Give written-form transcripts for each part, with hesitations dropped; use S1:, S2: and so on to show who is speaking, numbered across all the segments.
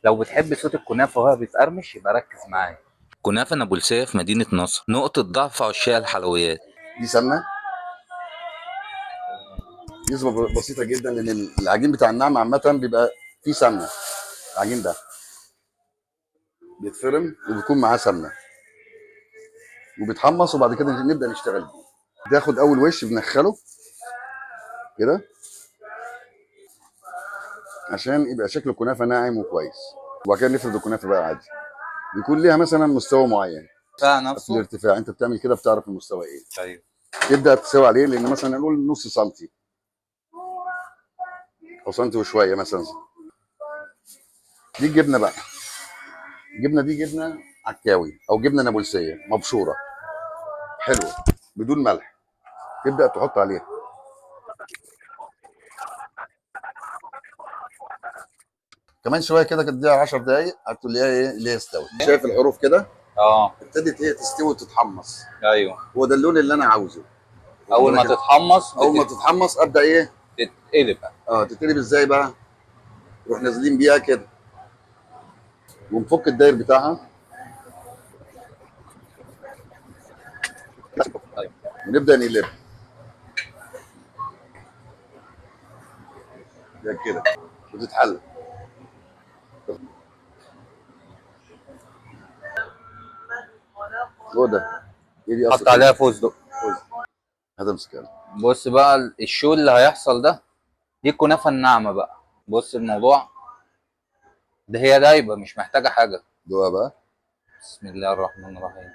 S1: لو بتحب صوت الكنافه وهو بيتقرمش يبقى ركز معايا. كنافه نابلسيه في مدينه نصر، نقطه ضعف عشاق الحلويات.
S2: دي سمنه، نسبه بسيطه جدا، لان العجين بتاع النعم عامه بيبقى فيه سمنه. العجين ده بيتفرم وبيكون معاه سمنه وبيتحمص، وبعد كده نبدا نشتغل بيه. بياخد اول وش بندخله كده عشان يبقى شكل الكنافه ناعم وكويس، وبعد كده نفرد الكنافه بقى عادي. بيكون ليها مثلا مستوى معين
S1: بتاع
S2: في
S1: نفسه.
S2: الارتفاع، انت بتعمل كده بتعرف المستوى ايه.
S1: ايوه.
S2: تبدا تساوي عليه، لان مثلا نقول نص سنتي او سنتي وشويه مثلا. دي الجبنه بقى. الجبنه دي جبنه عكاوي او جبنه نابلسيه مبشوره حلوه بدون ملح. تبدا تحط عليها كمان شويه كده، تديها 10 دقائق هتلاقيها ايه اللي هي استوت. شايف الحروف كده
S1: اه.
S2: ابتدت هي تستوي وتتحمص.
S1: ايوه.
S2: هو ده اللون اللي انا عاوزه. واخد
S1: اول ما
S2: بالك؟
S1: تتحمص
S2: اول ما تتحمص ابدا ايه.
S1: تتقلب.
S2: تتقلب ازاي بقى؟ نروح نازلين بيها كده ونفك الداير بتاعها
S1: ايوه.
S2: ونبدا نقلبها زي كده وتتحل. هو ده. هي دي اصل
S1: حط عليها
S2: كنافه.
S1: فستق.
S2: هتمسك يلا.
S1: بص بقى الشو اللي هيحصل ده، دي الكنافه الناعمه بقى. بص الموضوع ده هي دايبه مش محتاجه حاجه.
S2: دوها بقى.
S1: بسم الله الرحمن الرحيم.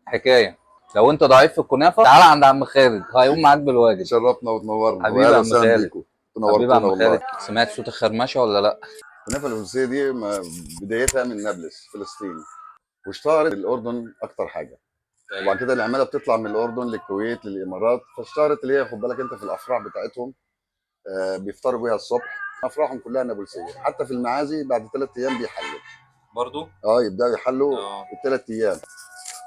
S1: حكايه. لو انت ضعيف في الكنافه تعال عند عم خالد هيقوم معاك بالواجب.
S2: شرفنا وتنورنا،
S1: حبيبي يا
S2: واهلا
S1: عم
S2: وسهلا
S1: خالد.
S2: بيكم.
S1: حبيبي يا
S2: تنورتونا
S1: عم
S2: والله.
S1: خالد، سمعت صوت الخرمشه ولا لا؟
S2: الكنافه الفرنسيه دي بدايتها من نابلس فلسطين، واشتهرت الاردن اكتر حاجه. وبعد كده العماله بتطلع من الاردن للكويت للامارات، فاشتهرت اللي هي خد بالك انت في الافراح بتاعتهم. بيفطروا بيها الصبح. افراحهم كلها نابلسيه، حتى في المعازي بعد 3 ايام بيحلوا.
S1: برضو.
S2: يبداوا يحلوا
S1: اه.
S2: ال3 ايام.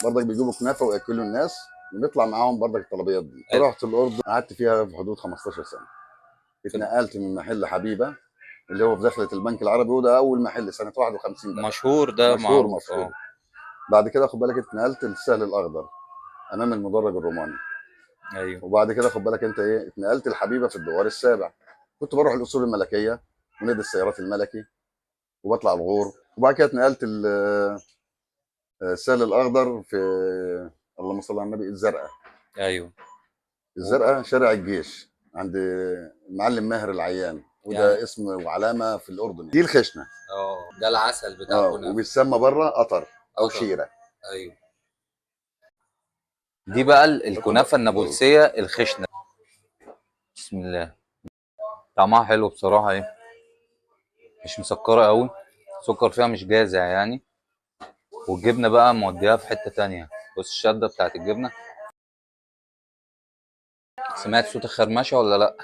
S2: برضك بيجيبوا كنافه وياكلوا الناس، ونطلع معاهم برضك الطلبيات دي. رحت الاردن قعدت فيها في حدود 15 سنه. اتنقلت من محل حبيبه اللي هو في دخلة البنك العربي، وده اول محل سنه 51 بقى.
S1: مشهور ده
S2: مشهور
S1: معروف
S2: مشهور. بعد كده خد بالك اتنقلت للسهل الاخضر امام المدرج الروماني.
S1: ايوه.
S2: وبعد كده خد بالك انت ايه اتنقلت الحبيبه في الدوار السابع. كنت بروح الاصول الملكيه ونادي السيارات الملكي وبطلع الغور. وبعد كده اتنقلت السهل الاخضر في اللهم صل على النبي الزرقاء.
S1: ايوه.
S2: الزرقاء شارع الجيش عند المعلم ماهر العيان،
S1: يعني
S2: وده اسم وعلامه في الاردن. دي الخشنه.
S1: ده العسل بتاع الكنافه.
S2: وبيتسمى بره قطر او
S1: قطر.
S2: شيره.
S1: ايوه. دي بقى الكنافه النابلسيه الخشنه. بسم الله. طعمها حلو بصراحه ايه، مش مسكره قوي، السكر فيها مش جازع يعني. والجبنه بقى موديها في حته تانية. بص الشده بتاعت الجبنه. سمعت صوت الخرمشه ولا لا؟